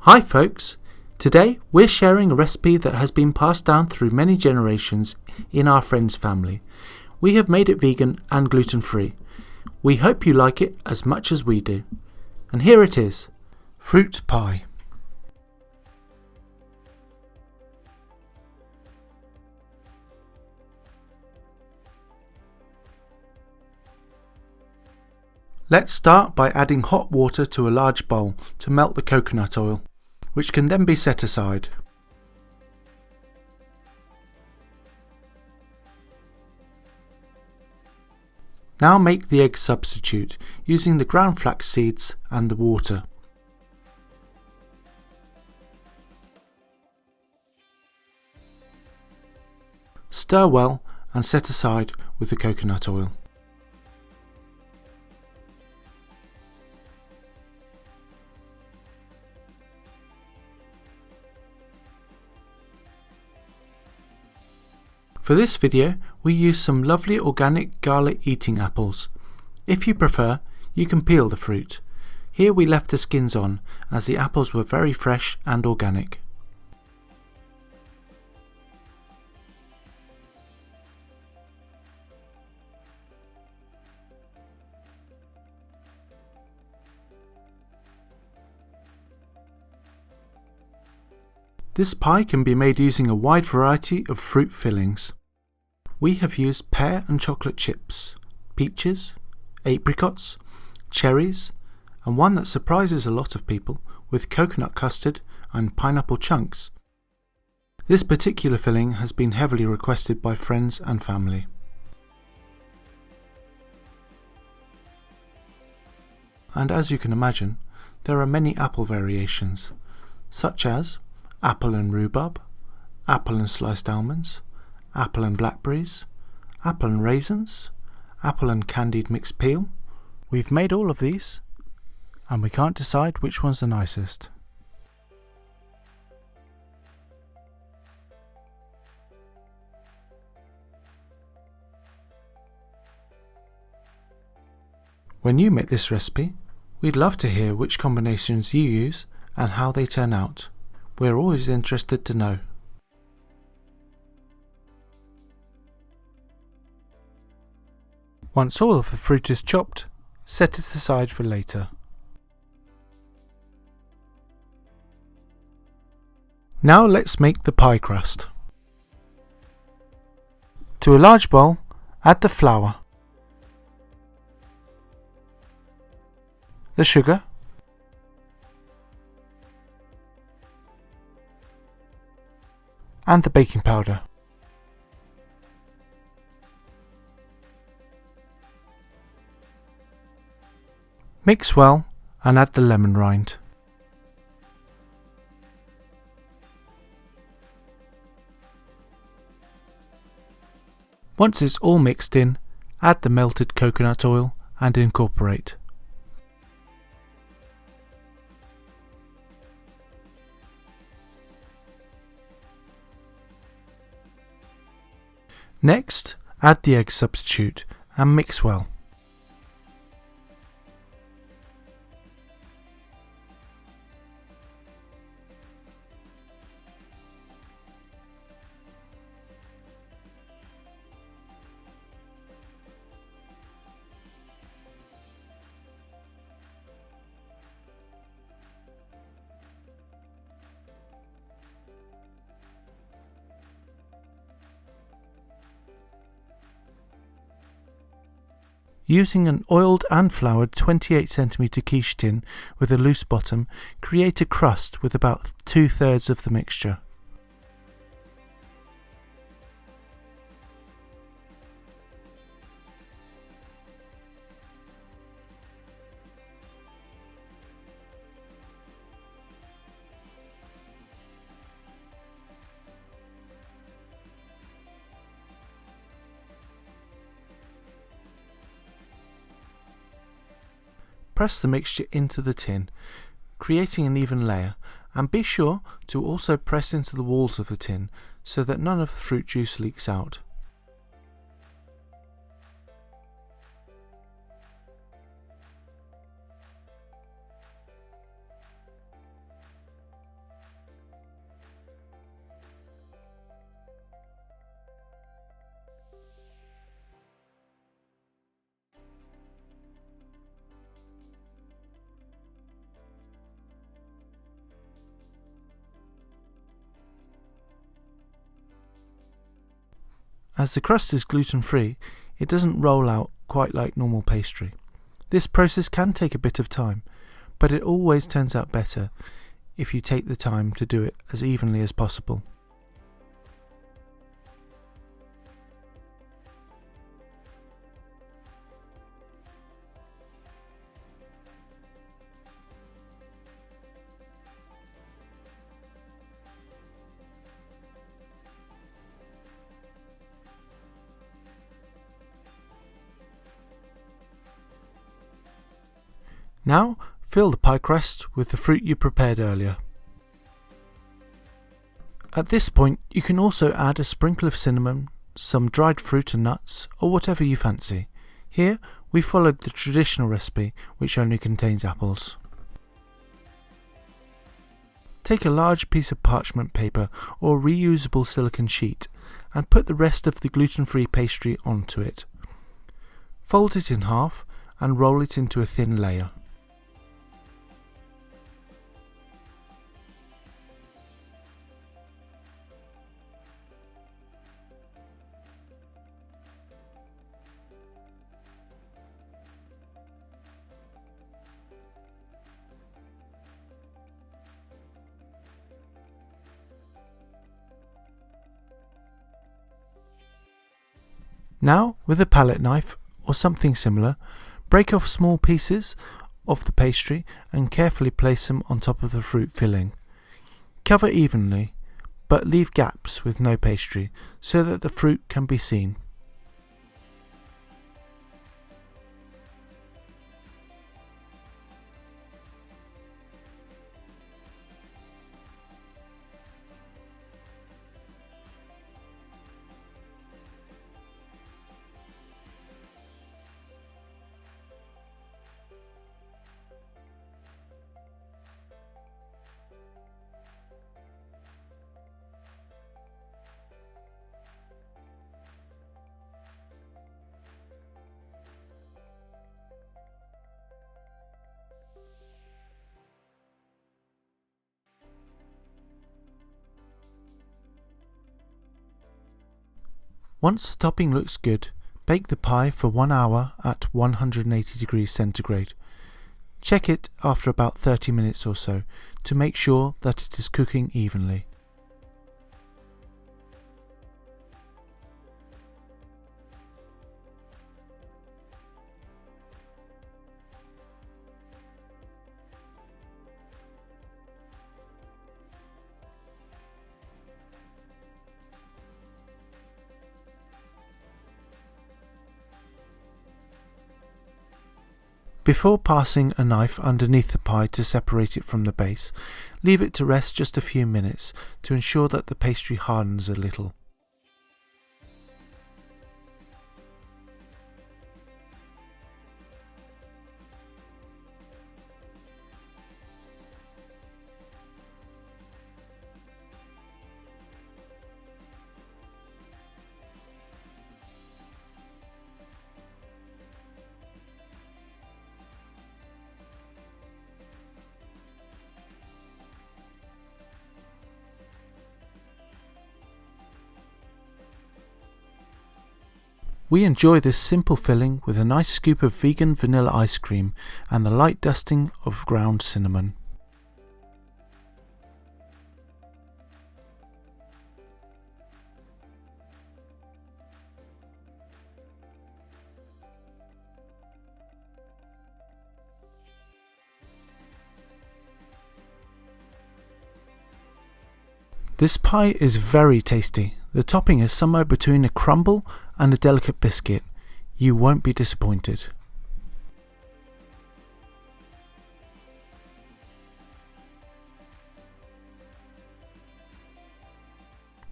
Hi folks! Today we're sharing a recipe that has been passed down through many generations in our friend's family. We have made it vegan and gluten-free. We hope you like it as much as we do. And here it is: fruit pie. Let's start by adding hot water to a large bowl to melt the coconut oil, which can then be set aside. Now make the egg substitute using the ground flax seeds and the water. Stir well and set aside with the coconut oil. For this video, we use some lovely organic garlic eating apples. If you prefer, you can peel the fruit. Here we left the skins on, as the apples were very fresh and organic. This pie can be made using a wide variety of fruit fillings. We have used pear and chocolate chips, peaches, apricots, cherries, and one that surprises a lot of people with coconut custard and pineapple chunks. This particular filling has been heavily requested by friends and family. And as you can imagine, there are many apple variations, such as apple and rhubarb, apple and sliced almonds, apple and blackberries, apple and raisins, apple and candied mixed peel. We've made all of these, and we can't decide which one's the nicest. When you make this recipe, we'd love to hear which combinations you use and how they turn out. We're always interested to know. Once all of the fruit is chopped, set it aside for later. Now let's make the pie crust. To a large bowl, add the flour, the sugar, and the baking powder. Mix well and add the lemon rind. Once it's all mixed in, add the melted coconut oil and incorporate. Next, add the egg substitute and mix well. Using an oiled and floured 28cm quiche tin with a loose bottom, create a crust with about 2/3 of the mixture. Press the mixture into the tin, creating an even layer, and be sure to also press into the walls of the tin so that none of the fruit juice leaks out. As the crust is gluten-free, it doesn't roll out quite like normal pastry. This process can take a bit of time, but it always turns out better if you take the time to do it as evenly as possible. Now, fill the pie crust with the fruit you prepared earlier. At this point, you can also add a sprinkle of cinnamon, some dried fruit and nuts, or whatever you fancy. Here, we followed the traditional recipe, which only contains apples. Take a large piece of parchment paper or reusable silicone sheet and put the rest of the gluten-free pastry onto it. Fold it in half and roll it into a thin layer. Now, with a palette knife or something similar, break off small pieces of the pastry and carefully place them on top of the fruit filling. Cover evenly, but leave gaps with no pastry so that the fruit can be seen. Once the topping looks good, bake the pie for 1 hour at 180 degrees centigrade. Check it after about 30 minutes or so to make sure that it is cooking evenly. Before passing a knife underneath the pie to separate it from the base, leave it to rest just a few minutes to ensure that the pastry hardens a little. We enjoy this simple filling with a nice scoop of vegan vanilla ice cream and the light dusting of ground cinnamon. This pie is very tasty. The topping is somewhere between a crumble and a delicate biscuit. You won't be disappointed.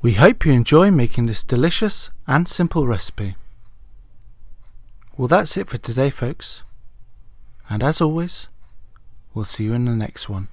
We hope you enjoy making this delicious and simple recipe. Well, that's it for today, folks. And as always, we'll see you in the next one.